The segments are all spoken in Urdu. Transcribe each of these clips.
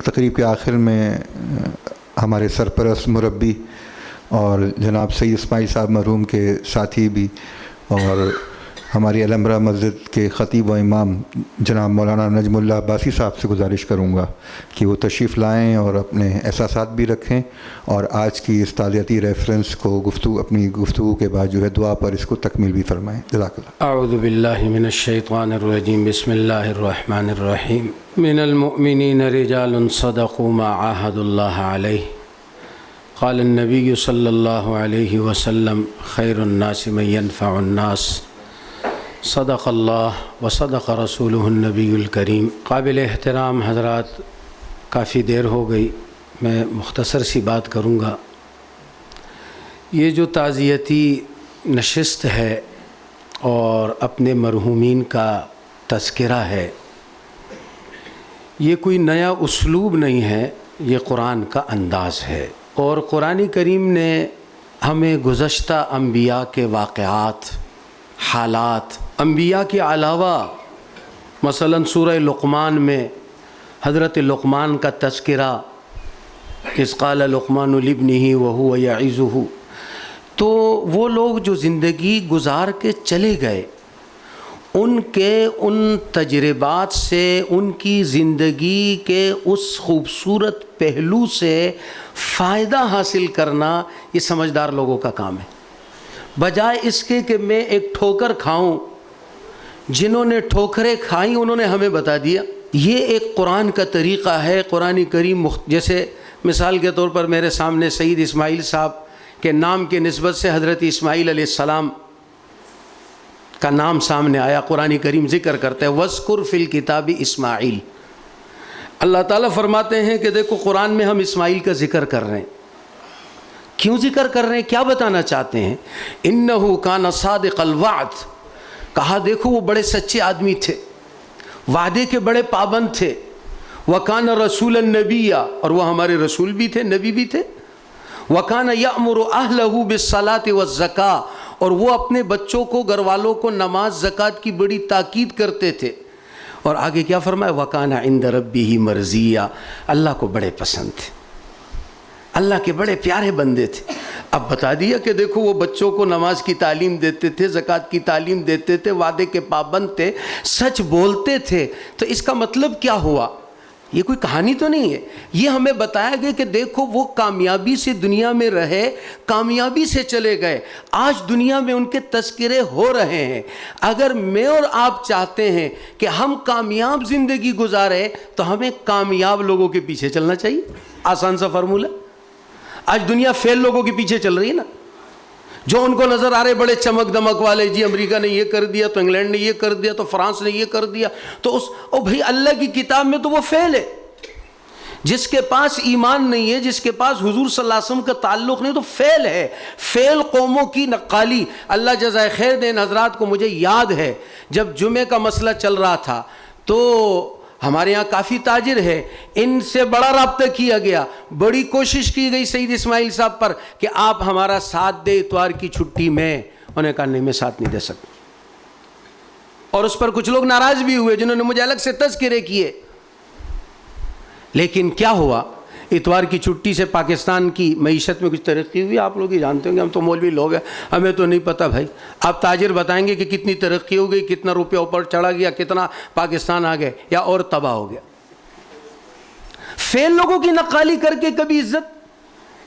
تقریب کے آخر میں ہمارے سرپرست مربی اور جناب سید اسماعیل صاحب مرحوم کے ساتھی بھی اور ہماری الامرا مسجد کے خطیب و امام جناب مولانا نجم اللہ عباسی صاحب سے گزارش کروں گا کہ وہ تشریف لائیں اور اپنے احساسات بھی رکھیں اور آج کی اس تعزیتی ریفرنس کو اپنی گفتگو کے بعد جو ہے دعا پر اس کو تکمیل بھی فرمائیں. جزاک اللہ. اعوذ باللہ من الشیطان الرجیم. بسم اللہ الرحمن الرحیم. من المؤمنین رجال صدقوا ما عاهدوا اللہ علیہ. قال النبی صلی اللہ علیہ وسلم خیر الناس من ينفع الناس. صدق اللہ و صدق رسولہ النبی الکریم. قابل احترام حضرات، کافی دیر ہو گئی، میں مختصر سی بات کروں گا. یہ جو تعزیتی نشست ہے اور اپنے مرحومین کا تذکرہ ہے، یہ کوئی نیا اسلوب نہیں ہے، یہ قرآن کا انداز ہے. اور قرآن کریم نے ہمیں گزشتہ انبیاء کے واقعات، حالات، انبیاء کے علاوہ مثلا سورہ لقمان میں حضرت لقمان کا تذکرہ، اذ قال لقمان لابنہ وہو یعظہ، تو وہ لوگ جو زندگی گزار کے چلے گئے، ان کے ان تجربات سے، ان کی زندگی کے اس خوبصورت پہلو سے فائدہ حاصل کرنا یہ سمجھدار لوگوں کا کام ہے، بجائے اس کے کہ میں ایک ٹھوکر کھاؤں. جنہوں نے ٹھوکریں کھائیں انہوں نے ہمیں بتا دیا. یہ ایک قرآن کا طریقہ ہے. قرآن کریم جیسے مثال کے طور پر میرے سامنے سید اسماعیل صاحب کے نام کے نسبت سے حضرت اسماعیل علیہ السلام کا نام سامنے آیا. قرآن کریم ذکر کرتا ہے وَاذْكُرْ فِي الْكِتَابِ اسماعیل. اللہ تعالیٰ فرماتے ہیں کہ دیکھو قرآن میں ہم اسماعیل کا ذکر کر رہے ہیں. کیوں ذکر کر رہے ہیں؟ کیا بتانا چاہتے ہیں؟ اِنَّهُ كَانَ صَادِقَ الْوَعْدِ. کہا دیکھو وہ بڑے سچے آدمی تھے، وعدے کے بڑے پابند تھے. وَكَانَ رَسُولًا نَبِيًّا، اور وہ ہمارے رسول بھی تھے، نبی بھی تھے. وَكَانَ يَأْمُرُ أَهْلَهُ بِالصَّلَاةِ وَالزَّكَاةِ، اور وہ اپنے بچوں کو، گھر والوں کو نماز زکوٰۃ کی بڑی تاکید کرتے تھے. اور آگے کیا فرمایا؟ وَكَانَ عِندَ رَبِّهِ مَرْضِيًّا، اللہ کو بڑے پسند تھے، اللہ کے بڑے پیارے بندے تھے. اب بتا دیا کہ دیکھو وہ بچوں کو نماز کی تعلیم دیتے تھے، زکوٰۃ کی تعلیم دیتے تھے، وعدے کے پابند تھے، سچ بولتے تھے. تو اس کا مطلب کیا ہوا؟ یہ کوئی کہانی تو نہیں ہے، یہ ہمیں بتایا گیا کہ دیکھو وہ کامیابی سے دنیا میں رہے، کامیابی سے چلے گئے، آج دنیا میں ان کے تذکرے ہو رہے ہیں. اگر میں اور آپ چاہتے ہیں کہ ہم کامیاب زندگی گزاریں تو ہمیں کامیاب لوگوں کے پیچھے چلنا چاہیے. آسان سا فارمولہ. آج دنیا فیل لوگوں کے پیچھے چل رہی ہے نا، جو ان کو نظر آ رہے بڑے چمک دمک والے، جی امریکہ نے یہ کر دیا، تو انگلینڈ نے یہ کر دیا، تو فرانس نے یہ کر دیا، تو بھائی اللہ کی کتاب میں تو وہ فیل ہے. جس کے پاس ایمان نہیں ہے، جس کے پاس حضور صلی اللہ علیہ وسلم کا تعلق نہیں، تو فیل ہے. فیل قوموں کی نقالی. اللہ جزائے خیر دے ان حضرات کو. مجھے یاد ہے جب جمعے کا مسئلہ چل رہا تھا تو ہمارے یہاں کافی تاجر ہے، ان سے بڑا رابطہ کیا گیا، بڑی کوشش کی گئی سید اسماعیل صاحب پر کہ آپ ہمارا ساتھ دے اتوار کی چھٹی میں. انہوں نے کہا نہیں، میں ساتھ نہیں دے سکتا. اور اس پر کچھ لوگ ناراض بھی ہوئے جنہوں نے مجھے الگ سے تذکرے کیے. لیکن کیا ہوا؟ اتوار کی چھٹی سے پاکستان کی معیشت میں کچھ ترقی ہوئی. آپ لوگ ہی جانتے ہوں گے، ہم تو مولوی لوگ ہیں، ہمیں تو نہیں پتہ بھائی. آپ تاجر بتائیں گے کہ کتنی ترقی ہو گئی، کتنا روپیہ اوپر چڑھا گیا، کتنا پاکستان آ گئے یا اور تباہ ہو گیا. فیل لوگوں کی نقالی کر کے کبھی عزت.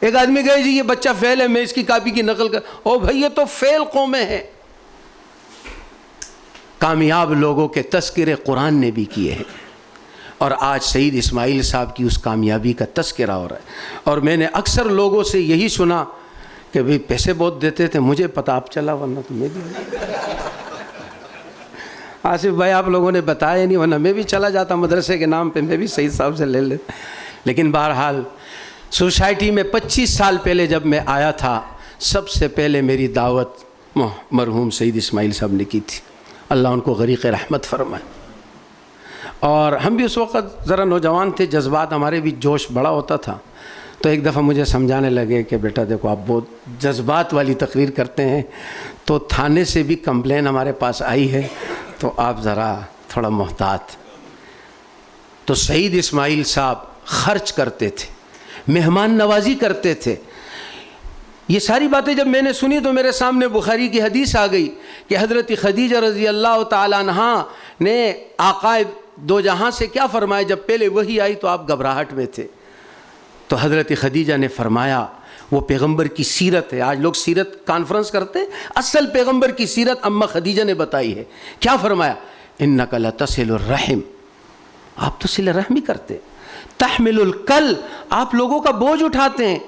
ایک آدمی کہے جی یہ بچہ فیل ہے، میں اس کی کاپی کی نقل کر. او بھائی یہ تو فیل قومیں ہیں. کامیاب لوگوں کے تذکرے قرآن نے بھی کیے ہیں، اور آج سید اسماعیل صاحب کی اس کامیابی کا تذکرہ ہو رہا ہے. اور میں نے اکثر لوگوں سے یہی سنا کہ بھئی پیسے بہت دیتے تھے، مجھے پتہ آپ چلا ورنہ تو میں بھی. آصف بھائی آپ لوگوں نے بتایا نہیں، ورنہ میں بھی چلا جاتا مدرسے کے نام پہ، میں بھی سید صاحب سے لے لیتا. لیکن بہرحال سوسائٹی میں 25 سال پہلے جب میں آیا تھا، سب سے پہلے میری دعوت مرحوم سید اسماعیل صاحب نے کی تھی. اللہ ان کو غریق رحمت فرمائے. اور ہم بھی اس وقت ذرا نوجوان تھے، جذبات ہمارے بھی جوش بڑا ہوتا تھا. تو ایک دفعہ مجھے سمجھانے لگے کہ بیٹا دیکھو آپ بہت جذبات والی تقریر کرتے ہیں، تو تھانے سے بھی کمپلین ہمارے پاس آئی ہے، تو آپ ذرا تھوڑا محتاط. تو سید اسماعیل صاحب خرچ کرتے تھے, مہمان نوازی کرتے تھے. یہ ساری باتیں جب میں نے سنی تو میرے سامنے بخاری کی حدیث آ گئی کہ حضرت خدیجہ رضی اللہ تعالیٰ عنہا نے آقا دو جہاں سے کیا فرمایا. جب پہلے وحی آئی تو آپ گھبراہٹ میں تھے, تو حضرت خدیجہ نے فرمایا, وہ پیغمبر کی سیرت ہے. آج لوگ سیرت کانفرنس کرتے ہیں, اصل پیغمبر کی سیرت اماں خدیجہ نے بتائی ہے. کیا فرمایا؟ انک لتصل الرحم, آپ تو صلہ رحمی کرتے. تحمل الکل, آپ لوگوں کا بوجھ اٹھاتے ہیں.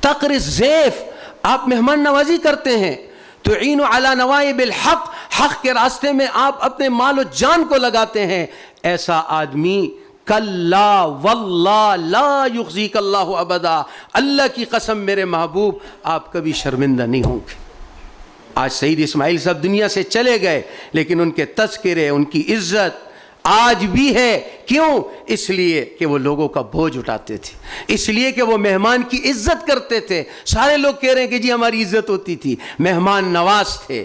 تقر الضیف, آپ مہمان نوازی کرتے ہیں. تعین علی نوائب الحق, حق کے راستے میں آپ اپنے مال و جان کو لگاتے ہیں. ایسا آدمی کلا واللہ لا یخزیک اللہ ابدا, اللہ کی قسم میرے محبوب آپ کبھی شرمندہ نہیں ہوں گے. آج سید اسماعیل صاحب دنیا سے چلے گئے, لیکن ان کے تذکرے, ان کی عزت آج بھی ہے. کیوں؟ اس لیے کہ وہ لوگوں کا بوجھ اٹھاتے تھے, اس لیے کہ وہ مہمان کی عزت کرتے تھے. سارے لوگ کہہ رہے ہیں کہ جی ہماری عزت ہوتی تھی, مہمان نواز تھے,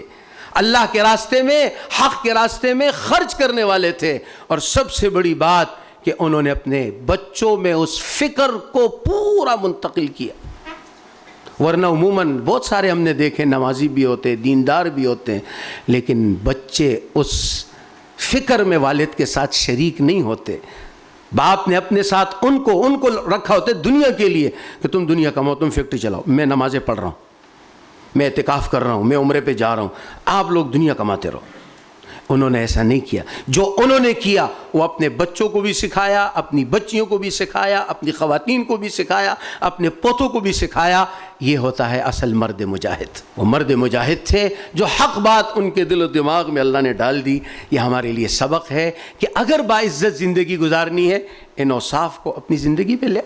اللہ کے راستے میں, حق کے راستے میں خرچ کرنے والے تھے. اور سب سے بڑی بات کہ انہوں نے اپنے بچوں میں اس فکر کو پورا منتقل کیا. ورنہ عموماً بہت سارے ہم نے دیکھے نمازی بھی ہوتے, دیندار بھی ہوتے ہیں, لیکن بچے اس فکر میں والد کے ساتھ شریک نہیں ہوتے. باپ نے اپنے ساتھ ان کو رکھا ہوتا ہے دنیا کے لیے کہ تم دنیا کماؤ, تم فیکٹری چلاؤ, میں نمازیں پڑھ رہا ہوں, میں اعتکاف کر رہا ہوں, میں عمرے پہ جا رہا ہوں, آپ لوگ دنیا کماتے رہو. انہوں نے ایسا نہیں کیا. جو انہوں نے کیا وہ اپنے بچوں کو بھی سکھایا, اپنی بچیوں کو بھی سکھایا, اپنی خواتین کو بھی سکھایا, اپنے پوتوں کو بھی سکھایا. یہ ہوتا ہے اصل مرد مجاہد. وہ مرد مجاہد تھے جو حق بات ان کے دل و دماغ میں اللہ نے ڈال دی. یہ ہمارے لیے سبق ہے کہ اگر باعزت زندگی گزارنی ہے, ان اوصاف کو اپنی زندگی پہ لے.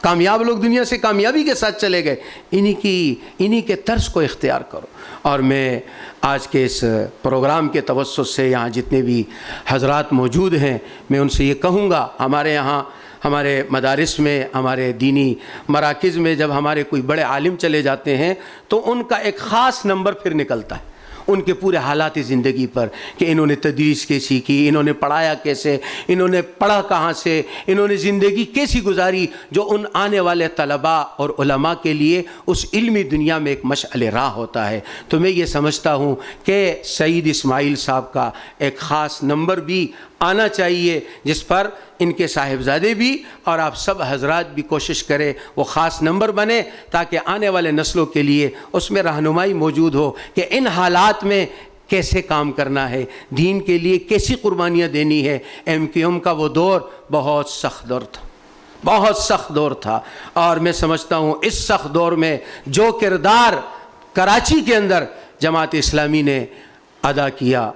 کامیاب لوگ دنیا سے کامیابی کے ساتھ چلے گئے, انہی کے طرز کو اختیار کرو. اور میں آج کے اس پروگرام کے توسط سے یہاں جتنے بھی حضرات موجود ہیں, میں ان سے یہ کہوں گا, ہمارے یہاں ہمارے مدارس میں, ہمارے دینی مراکز میں جب ہمارے کوئی بڑے عالم چلے جاتے ہیں تو ان کا ایک خاص نمبر پھر نکلتا ہے ان کے پورے حالات زندگی پر, کہ انہوں نے تدریس کیسی کی, انہوں نے پڑھایا کیسے, انہوں نے پڑھا کہاں سے, انہوں نے زندگی کیسی گزاری, جو ان آنے والے طلباء اور علماء کے لیے اس علمی دنیا میں ایک مشعل راہ ہوتا ہے. تو میں یہ سمجھتا ہوں کہ سید اسماعیل صاحب کا ایک خاص نمبر بھی آنا چاہیے, جس پر ان کے صاحبزادے بھی اور آپ سب حضرات بھی کوشش کریں وہ خاص نمبر بنے, تاکہ آنے والے نسلوں کے لیے اس میں رہنمائی موجود ہو کہ ان حالات میں کیسے کام کرنا ہے, دین کے لیے کیسی قربانیاں دینی ہے. MQM کا وہ دور بہت سخت دور تھا, بہت سخت دور تھا. اور میں سمجھتا ہوں اس سخت دور میں جو کردار کراچی کے اندر جماعت اسلامی نے ادا کیا,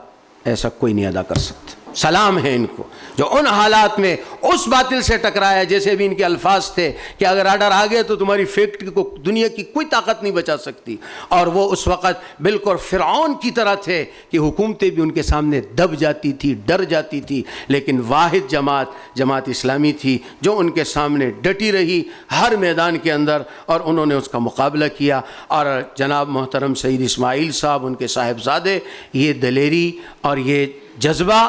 ایسا کوئی نہیں ادا کر سکتا. سلام ہے ان کو جو ان حالات میں اس باطل سے ٹکرایا. جیسے بھی ان کے الفاظ تھے کہ اگر آرڈر آ گئے تو تمہاری فیکٹری کو دنیا کی کوئی طاقت نہیں بچا سکتی. اور وہ اس وقت بالکل فرعون کی طرح تھے کہ حکومتیں بھی ان کے سامنے دب جاتی تھی, ڈر جاتی تھی, لیکن واحد جماعت اسلامی تھی جو ان کے سامنے ڈٹی رہی ہر میدان کے اندر, اور انہوں نے اس کا مقابلہ کیا. اور جناب محترم سید اسماعیل صاحب, ان کے صاحبزادے, یہ دلیری اور یہ جذبہ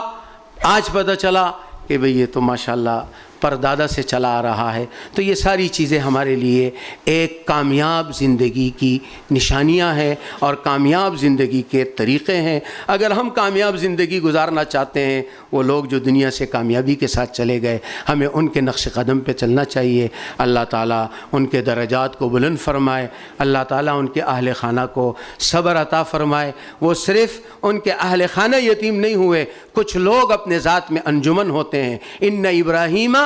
آج پتہ چلا کہ بھئی یہ تو ماشاءاللہ پردادا سے چلا آ رہا ہے. تو یہ ساری چیزیں ہمارے لیے ایک کامیاب زندگی کی نشانیاں ہیں اور کامیاب زندگی کے طریقے ہیں. اگر ہم کامیاب زندگی گزارنا چاہتے ہیں, وہ لوگ جو دنیا سے کامیابی کے ساتھ چلے گئے, ہمیں ان کے نقش قدم پہ چلنا چاہیے. اللہ تعالیٰ ان کے درجات کو بلند فرمائے, اللہ تعالیٰ ان کے اہل خانہ کو صبر عطا فرمائے. وہ صرف ان کے اہل خانہ یتیم نہیں ہوئے, کچھ لوگ اپنے ذات میں انجمن ہوتے ہیں. ان ابراہیم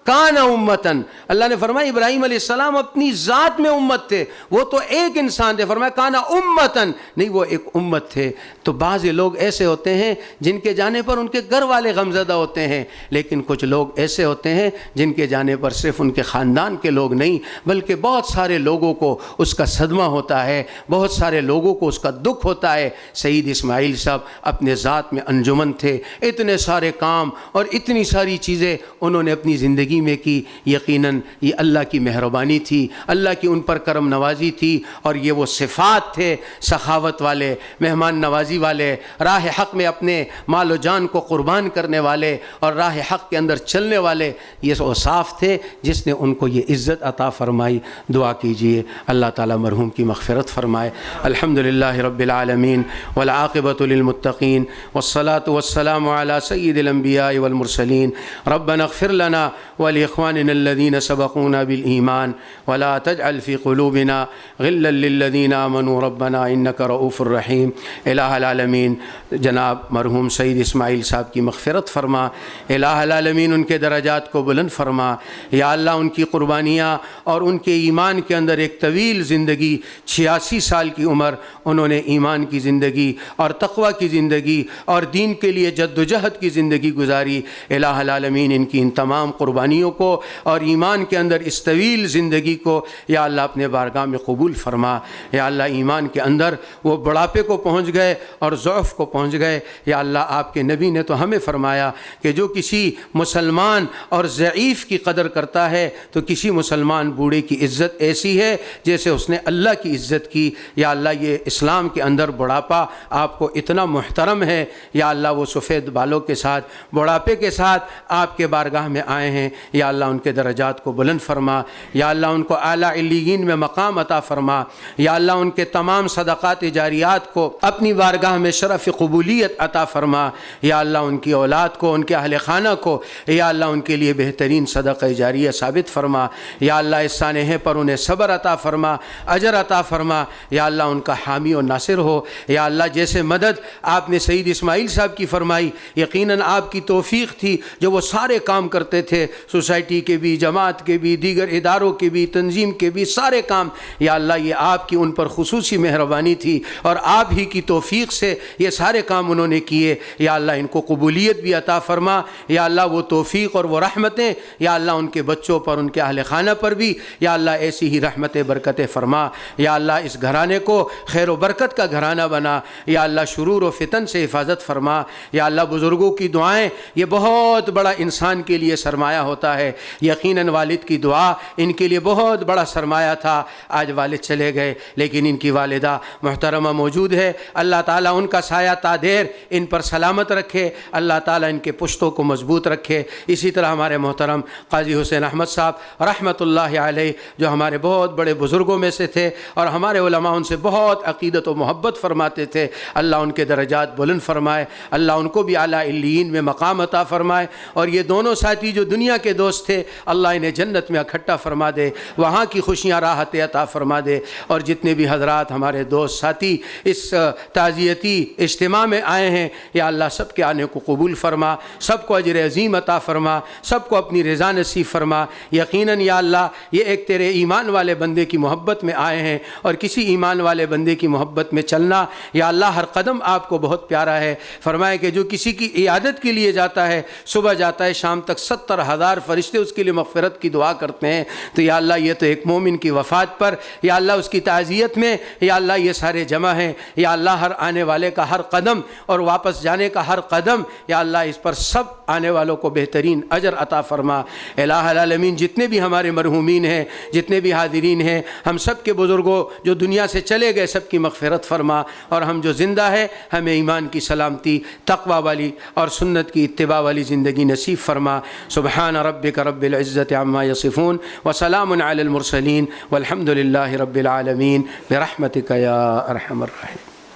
کان امتن, اللہ نے فرمایا ابراہیم علیہ السلام اپنی ذات میں امت تھے, وہ تو ایک انسان تھے. فرمایا کانا امتن, نہیں وہ ایک امت تھے. تو بعض لوگ ایسے ہوتے ہیں جن کے جانے پر ان کے گھر والے غمزدہ ہوتے ہیں, لیکن کچھ لوگ ایسے ہوتے ہیں جن کے جانے پر صرف ان کے خاندان کے لوگ نہیں بلکہ بہت سارے لوگوں کو اس کا صدمہ ہوتا ہے, بہت سارے لوگوں کو اس کا دکھ ہوتا ہے. سید اسماعیل صاحب اپنے ذات میں انجمن تھے, اتنے سارے کام اور اتنی ساری چیزیں انہوں نے اپنی زندگی زندگی میں کی، یقیناً یہ اللہ کی مہربانی تھی، اللہ کی ان پر کرم نوازی تھی، اور یہ وہ صفات تھے سخاوت والے، مہمان نوازی والے، راہ حق میں اپنے مال و جان کو قربان کرنے والے اور راہ حق کے اندر چلنے والے، یہ اوصاف تھے جس نے ان کو یہ عزت عطا فرمائی۔ دعا کیجئے اللہ تعالیٰ مرحوم کی مغفرت فرمائے۔ الحمدللہ رب العالمین والعاقبۃ للمتقین والصلاة والسلام علی سید الانبیاء والمرسلین۔ ربنا اغفر لنا ولاخواننا الذین سبقونا بالایمان ولا تجعل فی قلوبنا غلا للذین آمنوا ربنا انک رؤوف الرحیم۔ الہ العالمین جناب مرحوم سید اسماعیل صاحب کی مغفرت فرما، الہ العالمین ان کے درجات کو بلند فرما، یا اللہ ان کی قربانیاں اور ان کے ایمان کے اندر ایک طویل زندگی، 86 سال کی عمر انہوں نے ایمان کی زندگی اور تقوی کی زندگی اور دین کے لیے جد و جہد کی زندگی گزاری۔ الہ العالمین ان کی ان تمام قربانیوں کو اور ایمان کے اندر اس طویل زندگی کو یا اللہ اپنے بارگاہ میں قبول فرما۔ یا اللہ ایمان کے اندر وہ بڑھاپے کو پہنچ گئے اور ضعف کو پہنچ گئے، یا اللہ آپ کے نبی نے تو ہمیں فرمایا کہ جو کسی مسلمان اور ضعیف کی قدر کرتا ہے تو کسی مسلمان بوڑھے کی عزت ایسی ہے جیسے اس نے اللہ کی عزت کی۔ یا اللہ یہ اسلام کے اندر بڑھاپا آپ کو اتنا محترم ہے، یا اللہ وہ سفید بالوں کے ساتھ بڑھاپے کے ساتھ آپ کے بارگاہ میں آئے ہیں، یا اللہ ان کے درجات کو بلند فرما، یا اللہ ان کو اعلیٰ علیین میں مقام عطا فرما، یا اللہ ان کے تمام صدقات جاریات کو اپنی بارگاہ میں شرف قبولیت عطا فرما، یا اللہ ان کی اولاد کو، ان کے اہل خانہ کو، یا اللہ ان کے لیے بہترین صدقہ جاریہ ثابت فرما، یا اللہ اس سانحے پر انہیں صبر عطا فرما، اجر عطا فرما، یا اللہ ان کا حامی و ناصر ہو۔ یا اللہ جیسے مدد آپ نے سید اسماعیل صاحب کی فرمائی، یقیناً آپ کی توفیق تھی جو وہ سارے کام کرتے تھے، سوسائٹی کے بھی، جماعت کے بھی، دیگر اداروں کے بھی، تنظیم کے بھی سارے کام، یا اللہ یہ آپ کی ان پر خصوصی مہربانی تھی اور آپ ہی کی توفیق سے یہ سارے کام انہوں نے کیے۔ یا اللہ ان کو قبولیت بھی عطا فرما، یا اللہ وہ توفیق اور وہ رحمتیں یا اللہ ان کے بچوں پر، ان کے اہل خانہ پر بھی یا اللہ ایسی ہی رحمتیں برکتیں فرما۔ یا اللہ اس گھرانے کو خیر و برکت کا گھرانہ بنا، یا اللہ شرور و فتن سے حفاظت فرما۔ یا اللہ بزرگوں کی دعائیں یہ بہت بڑا انسان کے لیے سرمایہ ہوتا ہے، یقیناً والد کی دعا ان کے لیے بہت بڑا سرمایہ تھا۔ آج والد چلے گئے لیکن ان کی والدہ محترمہ موجود ہے، اللہ تعالیٰ ان کا سایہ تا دیر ان پر سلامت رکھے، اللہ تعالیٰ ان کے پشتوں کو مضبوط رکھے۔ اسی طرح ہمارے محترم قاضی حسین احمد صاحب رحمۃ اللہ علیہ جو ہمارے بہت بڑے بزرگوں میں سے تھے اور ہمارے علماء ان سے بہت عقیدت و محبت فرماتے تھے، اللہ ان کے درجات بلند فرمائے، اللہ ان کو بھی اعلیٰ علیین میں مقام عطا فرمائے، اور یہ دونوں ساتھی جو دنیا کے دوست تھے اللہ انہیں جنت میں اکٹھا فرما دے، وہاں کی خوشیاں راحتیں عطا فرما دے۔ اور جتنے بھی حضرات ہمارے دوست ساتھی اس تعزیتی اجتماع میں آئے ہیں یا اللہ سب کے آنے کو قبول فرما، سب کو اجر عظیم عطا فرما، سب کو اپنی رضا نصیب فرما۔ یقیناً یا اللہ یہ ایک تیرے ایمان والے بندے کی محبت میں آئے ہیں، اور کسی ایمان والے بندے کی محبت میں چلنا یا اللہ ہر قدم آپ کو بہت پیارا ہے۔ فرمائے کہ جو کسی کی عیادت کے لیے جاتا ہے، صبح جاتا ہے شام تک 70,000 فرشتے اس کے لیے مغفرت کی دعا کرتے ہیں، تو یا اللہ یہ تو ایک مومن کی وفات پر یا اللہ اس کی تعزیت میں یا اللہ یہ سارے جمع ہیں، یا اللہ ہر آنے والے کا ہر قدم اور واپس جانے کا ہر قدم یا اللہ اس پر سب آنے والوں کو بہترین اجر عطا فرما۔ الہ العالمین جتنے بھی ہمارے مرحومین ہیں، جتنے بھی حاضرین ہیں، ہم سب کے بزرگوں جو دنیا سے چلے گئے سب کی مغفرت فرما، اور ہم جو زندہ ہے ہمیں ایمان کی سلامتی، تقوی والی اور سنت کی اتباع والی زندگی نصیب فرما۔ سبحان ربک رب العزت عما یصفون وسلام علی المرسلین والحمد للہ رب العالمین برحمتک یا ارحم الراحمین۔